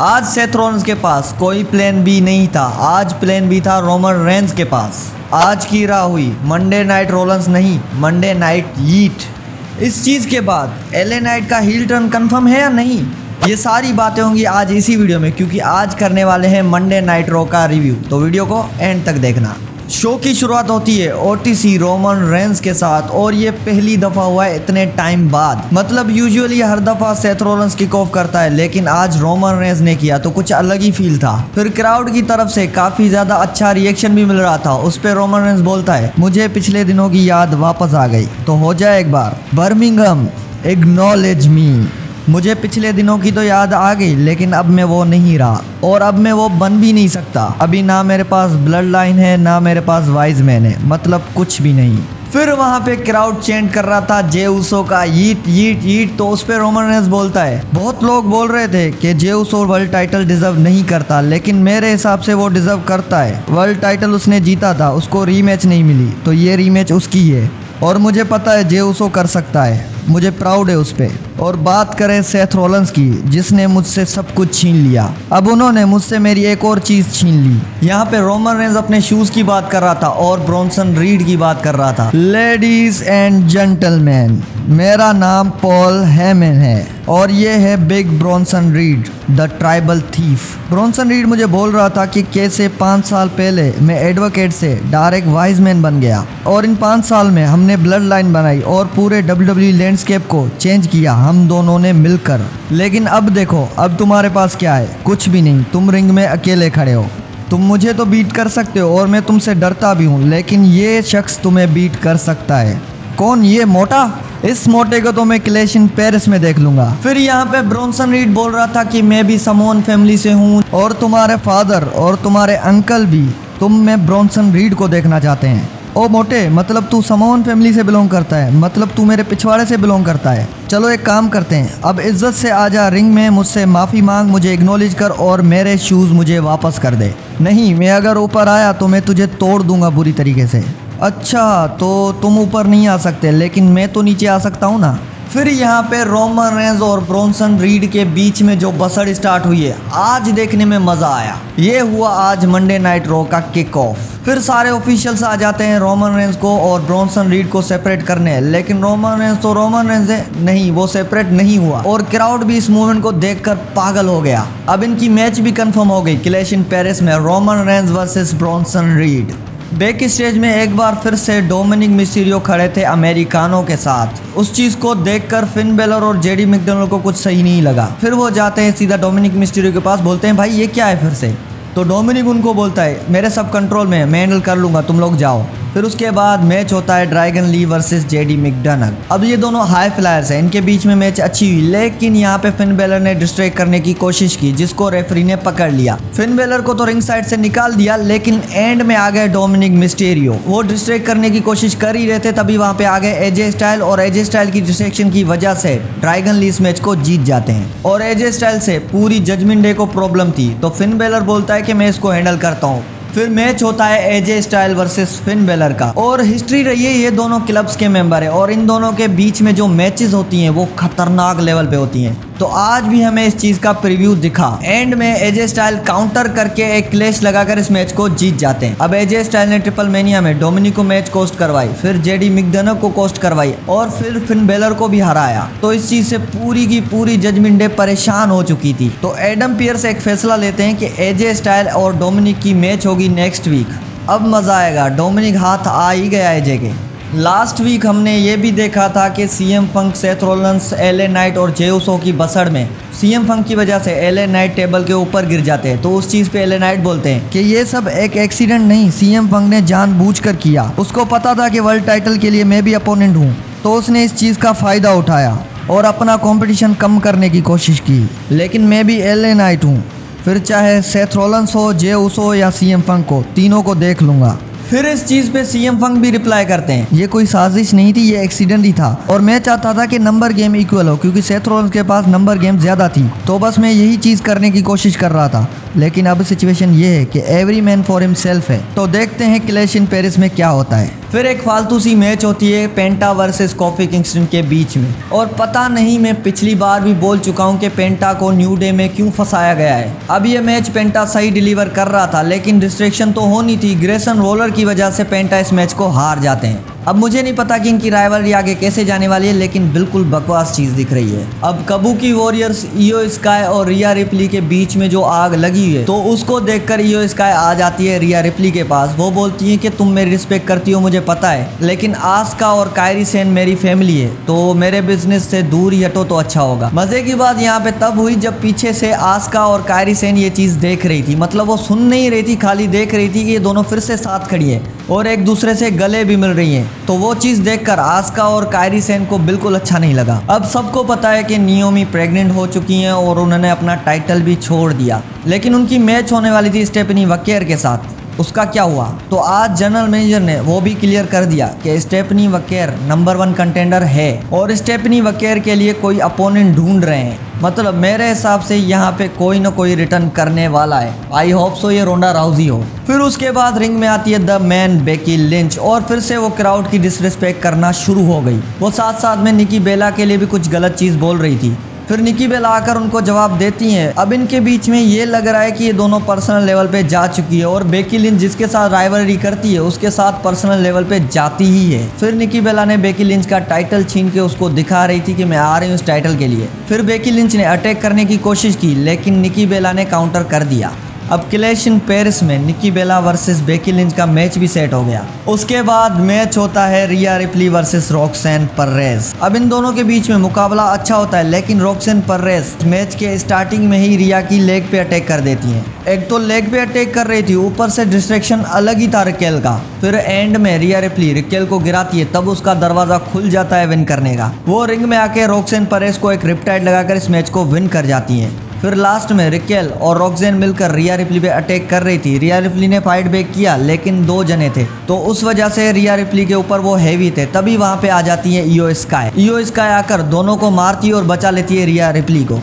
आज Seth Rollins के पास कोई प्लान बी नहीं था, आज प्लान बी था रोमन रेंज के पास। आज की राह हुई मंडे नाइट रॉलिंस नहीं, मंडे नाइट हीट। इस चीज़ के बाद एलए नाइट का हील टर्न कंफर्म है या नहीं, ये सारी बातें होंगी आज इसी वीडियो में, क्योंकि आज करने वाले हैं मंडे नाइट रॉ का रिव्यू। तो वीडियो को एंड तक देखना। शो की शुरुआत होती है ओटीसी रोमन रेंज के साथ और ये पहली दफा हुआ है इतने टाइम बाद। मतलब यूजुअली हर दफा सेथ रॉलिंस किक ऑफ करता है, लेकिन आज रोमन रेंज ने किया तो कुछ अलग ही फील था। फिर क्राउड की तरफ से काफी ज्यादा अच्छा रिएक्शन भी मिल रहा था। उस पे रोमन रेंज बोलता है, मुझे पिछले दिनों की याद वापस आ गई, तो हो जाए एक बार बर्मिंघम एक्नॉलेज मी। मुझे पिछले दिनों की तो याद आ गई, लेकिन अब मैं वो नहीं रहा और अब मैं वो बन भी नहीं सकता। अभी ना मेरे पास ब्लड लाइन है, ना मेरे पास वाइज मैन है, मतलब कुछ भी नहीं। फिर वहां पे क्राउड चेंट कर रहा था जे उसो का यीट यीट यीट। तो उस पे रोमन रेंज बोलता है, बहुत लोग बोल रहे थे कि जे उसो वर्ल्ड टाइटल डिजर्व नहीं करता, लेकिन मेरे हिसाब से वो डिजर्व करता है। वर्ल्ड टाइटल उसने जीता था, उसको रीमैच नहीं मिली, तो ये रीमैच उसकी है और मुझे पता है जे उसो कर सकता है। मुझे प्राउड है उस पे। और बात करें सेथ रॉलिंस की, जिसने मुझसे सब कुछ छीन लिया, अब उन्होंने मुझसे मेरी एक और चीज छीन ली। यहाँ पे रोमन रेंज अपने शूज की बात कर रहा था और ब्रॉन्सन रीड की बात कर रहा था। लेडीज एंड जेंटलमैन, मेरा नाम पॉल हेमन है और ये है big Bronson read, the tribal thief. Bronson read मुझे बोल रहा था कि कैसे 5 साल पहले मैं एडवोकेट से डायरेक्ट वाइज मैन बन गया और इन 5 साल में हमने ब्लड लाइन बनाई और पूरे WWE लैंडस्केप को चेंज किया हम दोनों ने मिलकर। लेकिन अब देखो, अब तुम्हारे पास क्या है? कुछ भी नहीं। तुम रिंग में अकेले खड़े हो। तुम मुझे तो बीट कर सकते हो और मैं तुमसे डरता भी हूँ, लेकिन ये शख्स तुम्हें बीट कर सकता है। कौन? ये मोटा? इस मोटे को तो मैं क्लैश इन पेरिस में देख लूंगा। फिर यहाँ पे ब्रॉन्सन रीड बोल रहा था कि मैं भी समोन फैमिली से हूँ और तुम्हारे फादर और तुम्हारे अंकल भी तुम में ब्रॉन्सन रीड को देखना चाहते हैं। ओ मोटे, मतलब तू समोन फैमिली से बिलोंग करता है, मतलब तू मेरे पिछवाड़े से बिलोंग करता है। चलो एक काम करते हैं, अब इज्जत से आजा रिंग में, मुझसे माफ़ी मांग, मुझे एक्नॉलेज कर और मेरे शूज़ मुझे वापस कर दे। नहीं, मैं अगर ऊपर आया तो मैं तुझे तोड़ दूंगा बुरी तरीके से। अच्छा, तो तुम ऊपर नहीं आ सकते, लेकिन मैं तो नीचे आ सकता हूँ ना। फिर यहाँ पे रोमन रेंज और ब्रॉन्सन रीड के बीच में जो बसड़ स्टार्ट हुई है, आज देखने में मजा आया। ये हुआ आज मंडे नाइट रॉ का किक ऑफ। फिर सारे ऑफिशियल्स आ जाते हैं रोमन रेंज को और ब्रॉन्सन रीड को सेपरेट करने, लेकिन रोमन रेंज तो रोमन रेंज है, नहीं, वो सेपरेट नहीं हुआ और क्राउड भी इस मूवमेंट को देखकर पागल हो गया। अब इनकी मैच भी कंफर्म हो गई क्लैश इन पेरिस में, Roman Reigns versus Bronson read. Back stage में एक बार फिर से डोमिनिक मिस्टीरियो खड़े थे अमेरिकानों के साथ। उस चीज को देखकर फिन बेलर और जेडी मैकडोनाल्ड को कुछ सही नहीं लगा। फिर वो जाते हैं सीधा डोमिनिक मिस्टीरियो के पास, बोलते हैं भाई ये क्या है फिर से। तो डोमिनिक उनको बोलता है, मेरे सब कंट्रोल में, मैं हैंडल कर लूंगा, तुम लोग जाओ। फिर उसके बाद मैच होता है Dragon Lee versus JD McDonald. अब ये दोनों हाई फ्लायर्स हैं, इनके बीच में मैच अच्छी हुई, लेकिन यहाँ पे फिन बेलर ने डिस्ट्रैक्ट करने की कोशिश की, जिसको रेफरी ने पकड़ लिया। फिन बेलर को तो रिंग साइड से निकाल दिया, लेकिन एंड में आ गए डोमिनिक मिस्टीरियो। वो डिस्ट्रैक्ट करने की कोशिश कर ही रहे थे, तभी वहाँ पे आ गए एजे स्टाइल और एजे स्टाइल की डिस्ट्रैक्शन की वजह से ड्रैगन ली इस मैच को जीत जाते हैं। और एजे स्टाइल से पूरी जजमेंट डे को प्रॉब्लम थी, तो फिन बेलर बोलता है कि मैं इसको हैंडल करता हूँ। फिर मैच होता है एजे स्टाइल वर्सेस फिन बेलर का और हिस्ट्री रही है, ये दोनों क्लब्स के मेंबर है और इन दोनों के बीच में जो मैचेस होती हैं वो खतरनाक लेवल पे होती हैं। तो आज भी हमें इस चीज का प्रीव्यू दिखा। एंड में एजे स्टाइल काउंटर करके एक क्लैश लगाकर इस मैच को जीत जाते हैं। अब एजे स्टाइल ने ट्रिपल मेनिया में डोमिनिक को मैच कोस्ट करवाई, फिर जेडी मैकडोनाल्ड को कोस्ट करवाई और फिर फिन बेलर को भी हराया। तो इस चीज से पूरी की पूरी जजमेंट डे परेशान हो चुकी थी। तो एडम पियर्स एक फैसला लेते हैं कि एजे स्टाइल और डोमिनिक की मैच होगी नेक्स्ट वीक। अब मजा आएगा, डोमिनिक हाथ आ ही गया एजे के। लास्ट वीक हमने ये भी देखा था कि सीएम फंक, सेथ रॉलिंस, एलए नाइट और जे उसो की बसड़ में सीएम फंक की वजह से एलए नाइट टेबल के ऊपर गिर जाते हैं। तो उस चीज़ पे एलए नाइट बोलते हैं कि ये सब एक एक्सीडेंट नहीं, सीएम फंक ने जानबूझकर किया। उसको पता था कि वर्ल्ड टाइटल के लिए मैं भी अपोनेंट हूँ, तो उसने इस चीज़ का फ़ायदा उठाया और अपना कॉम्पिटिशन कम करने की कोशिश की। लेकिन मैं भी एलए नाइट हूँ, फिर चाहे सेथ रॉलिंस हो, जे उसो या सीएम फंक हो, तीनों को देख लूँगा। फिर इस चीज पे सीएम फंक भी रिप्लाई करते हैं, ये कोई साजिश नहीं थी, ये एक्सीडेंट ही था और मैं चाहता था कि नंबर गेम इक्वल हो, क्योंकि सेथ रॉलिंस के पास नंबर गेम ज्यादा थी, तो बस मैं यही चीज करने की कोशिश कर रहा था। लेकिन अब सिचुएशन ये है कि एवरी मैन फॉर हिमसेल्फ है। तो देखते हैं क्लैश इन पेरिस में क्या होता है। फिर एक फालतू सी मैच होती है पेंटा वर्सेस कॉफी किंगस्टन के बीच में। और पता नहीं, मैं पिछली बार भी बोल चुका हूँ कि पेंटा को न्यू डे में क्यों फंसाया गया है। अब ये मैच पेंटा सही डिलीवर कर रहा था, लेकिन डिस्ट्रैक्शन तो होनी थी। ग्रेसन रोलर की वजह से पेंटा इस मैच को हार जाते हैं। अब मुझे नहीं पता कि इनकी राइवलरी आगे कैसे जाने वाली है, लेकिन बिल्कुल बकवास चीज दिख रही है। अब काबुकी वॉरियर्स इयो स्काई और रिया रिप्ली के बीच में जो आग लगी है, तो उसको देखकर इयो स्काई आ जाती है रिया रिप्ली के पास। वो बोलती है कि तुम मेरी रिस्पेक्ट करती हो मुझे पता है, लेकिन आस्का और कायरी सेन मेरी फैमिली है, तो मेरे बिजनेस से दूर ही हटो तो अच्छा होगा। मजे की बात यहाँ पे तब हुई जब पीछे से आस्का और कायरी सेन ये चीज देख रही थी। मतलब वो सुन नहीं रही थी, खाली देख रही थी कि ये दोनों फिर से साथ खड़ी है और एक दूसरे से गले भी मिल रही हैं। तो वो चीज देखकर आस्का और कायरी सेन को बिल्कुल अच्छा नहीं लगा। अब सबको पता है कि नियोमी प्रेग्नेंट हो चुकी हैं और उन्होंने अपना टाइटल भी छोड़ दिया, लेकिन उनकी मैच होने वाली थी स्टेफनी वकेर के साथ। उसका क्या हुआ? तो आज जनरल मैनेजर ने वो भी क्लियर कर दिया कि स्टेफनी वकेर नंबर 1 कंटेंडर है और स्टेफनी वकेर के लिए कोई अपोनेंट ढूंढ रहे हैं। मतलब मेरे हिसाब से यहाँ पे कोई ना कोई रिटर्न करने वाला है। आई होप सो ये रोंडा राउजी हो। फिर उसके बाद रिंग में आती है द मैन बेकी लिंच और फिर से वो क्राउड की डिसरिस्पेक्ट करना शुरू हो गई। वो साथ साथ में निकी बेला के लिए भी कुछ गलत चीज़ बोल रही थी। फिर निकी बेला आकर उनको जवाब देती हैं। अब इनके बीच में ये लग रहा है कि ये दोनों पर्सनल लेवल पे जा चुकी है और बेकी लिंच जिसके साथ राइवलरी करती है उसके साथ पर्सनल लेवल पे जाती ही है। फिर निकी बेला ने बेकी लिंच का टाइटल छीन के उसको दिखा रही थी कि मैं आ रही हूँ इस टाइटल के लिए। फिर बेकी लिंच ने अटैक करने की कोशिश की, लेकिन निकी बेला ने काउंटर कर दिया। अब क्लैश इन पेरिस में निकी बेला वर्सेस बेकी लिंच का मैच भी सेट हो गया। उसके बाद मैच होता है रिया रिप्ली वर्सेस रॉक्सेन पररेज। अब इन दोनों के बीच में मुकाबला अच्छा होता है, लेकिन रॉक्सेन पररेज मैच के स्टार्टिंग में ही रिया की लेग पे अटैक कर देती हैं। एक तो लेग पे अटैक कर रही थी, ऊपर से डिस्ट्रैक्शन अलग ही था रिकेल का। फिर एंड में रिया रिप्ली रिकेल को गिराती है, तब उसका दरवाजा खुल जाता है विन करने का। वो रिंग में आके रॉक्सेन पररेज को एक रिपटाइड लगाकर इस मैच को विन कर जाती हैं। फिर लास्ट में रिकेल और रॉक्सेन मिलकर रिया रिप्ली पे अटैक कर रही थी। रिया रिप्ली ने फाइट बैक किया, लेकिन 2 जने थे, तो उस वजह से रिया रिप्ली के ऊपर वो हैवी थे। तभी वहां पे आ जाती है इयो स्काई। इयो स्काई आकर दोनों को मारती है और बचा लेती है रिया रिप्ली को।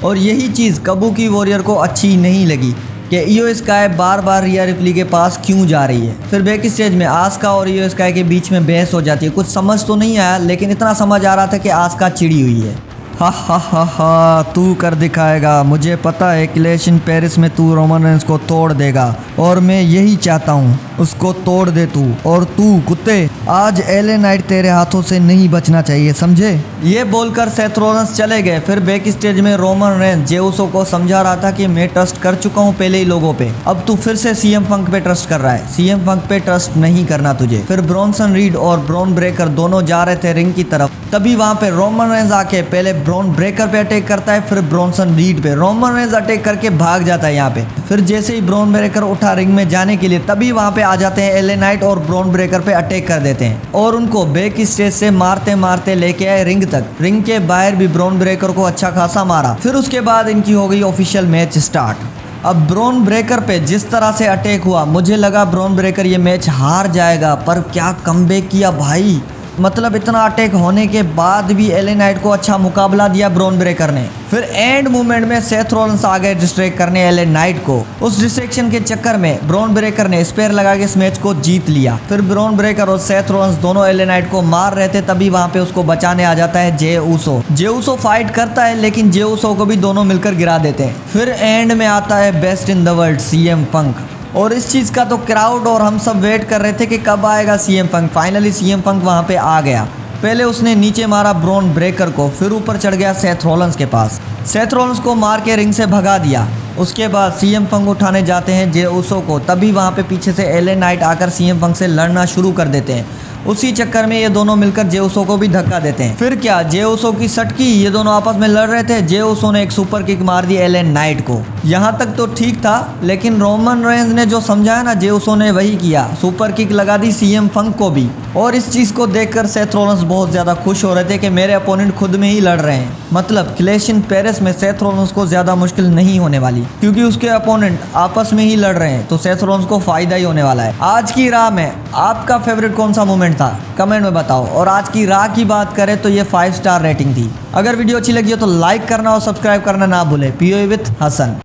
और यही चीज़ काबुकी वॉरियर को अच्छी नहीं लगी कि इयो स्काई बार बार रिया रिप्ली के पास क्यों जा रही है। फिर बैक स्टेज में आस्का और इयो स्काई के बीच में बहस हो जाती है। कुछ समझ तो नहीं आया, लेकिन इतना समझ आ रहा था कि आस्का चिड़ी हुई है। हा तू कर दिखाएगा, मुझे पता है क्लैश इन पेरिस में तू रोमन रेंस को तोड़ देगा और मैं यही चाहता हूँ, उसको तोड़ दे तू। और तू कुत्ते, आज एले नाइट तेरे हाथों से नहीं बचना चाहिए, समझे? ये बोलकर सेथ रॉलिंस चले गए। फिर बैक स्टेज में रोमन रेंस जे उसो को समझा रहा था कि मैं ट्रस्ट कर चुका हूँ पहले ही लोगों पे, अब तू फिर से सीएम फंक पे ट्रस्ट कर रहा है। सीएम फंक पे ट्रस्ट नहीं करना तुझे। फिर ब्रॉन्सन रीड और ब्रॉन ब्रेकर दोनों जा रहे थे रिंग की तरफ, तभी वहां पे रोमन रेंस आके पहले ब्रॉन ब्रेकर पे अटैक करता है, फिर ब्रॉन्सन रीड पे। रोमन रेंस अटैक करके भाग जाता है यहाँ पे। फिर जैसे ही ब्रॉन ब्रेकर उठा रिंग में जाने के लिए, तभी वहां पे आ जाते हैं एले नाइट और ब्रॉन ब्रेकर पे अटैक कर देते हैं और उनको बैक स्टेज से मारते मारते लेके आए रिंग तक। रिंग के बाहर भी ब्रॉन ब्रेकर को अच्छा खासा मारा। फिर उसके बाद इनकी हो गई ऑफिशियल मैच स्टार्ट। अब ब्रॉन ब्रेकर पे जिस तरह से अटैक हुआ, मुझे लगा ब्रॉन ब्रेकर ये मैच हार जाएगा, पर क्या कमबैक किया भाई। मतलब इतना अटैक होने के बाद भी एले नाइट को अच्छा मुकाबला दिया ब्रॉन ब्रेकर ने। फिर एंड मूवमेंट में सेथ रॉलिंस आ गए डिस्ट्रैक्ट करने एले नाइट को। उस डिस्ट्रैक्शन के चक्कर में ब्रॉन ब्रेकर ने स्पेयर लगा के इस मैच को जीत लिया। फिर ब्रॉन ब्रेकर और सेथ रॉलिंस दोनों एले नाइट को मार रहे थे, तभी वहां पे उसको बचाने आ जाता है जे उसो। जे उसो फाइट करता है, लेकिन जे उसो को भी दोनों मिलकर गिरा देते हैं। फिर एंड में आता है best in the world CM Punk, और इस चीज़ का तो क्राउड और हम सब वेट कर रहे थे कि कब आएगा CM Punk. Finally CM Punk वहाँ पे आ गया। पहले उसने नीचे मारा ब्रॉन ब्रेकर को, फिर ऊपर चढ़ गया सेथ रॉलिंस के पास। सेथ रॉलिंस को मार के रिंग से भगा दिया। उसके बाद सीएम पंक उठाने जाते हैं जे उसो को, तभी वहाँ पे पीछे से एले नाइट आकर सीएम पंक से लड़ना शुरू कर देते हैं। उसी चक्कर में ये दोनों मिलकर जे उसो को भी धक्का देते हैं। फिर क्या, जे उसो की सटकी, ये दोनों आपस में लड़ रहे थे। जे उसो ने एक सुपर किक मार दी एले नाइट को। यहाँ तक तो ठीक था, लेकिन रोमन रेंस ने जो समझाया ना, जे उसो ने वही किया, सुपर किक लगा दी सीएम पंक को भी। और इस चीज़ को देखकर सेथ रॉलिंस बहुत ज़्यादा खुश हो रहे थे कि मेरे अपोनेंट खुद में ही लड़ रहे हैं। मतलब क्लैश इन पेरिस में सेथ रॉलिंस को ज़्यादा मुश्किल नहीं होने वाली, क्योंकि उसके अपोनेंट आपस में ही लड़ रहे हैं, तो सेथ रॉलिंस को फायदा ही होने वाला है। आज की राह में आपका फेवरेट कौन सा मोमेंट था, कमेंट में बताओ। और आज की राह की बात करें तो ये 5 स्टार रेटिंग थी। अगर वीडियो अच्छी लगी हो तो लाइक करना और सब्सक्राइब करना ना भूले। पीओ विथ हसन।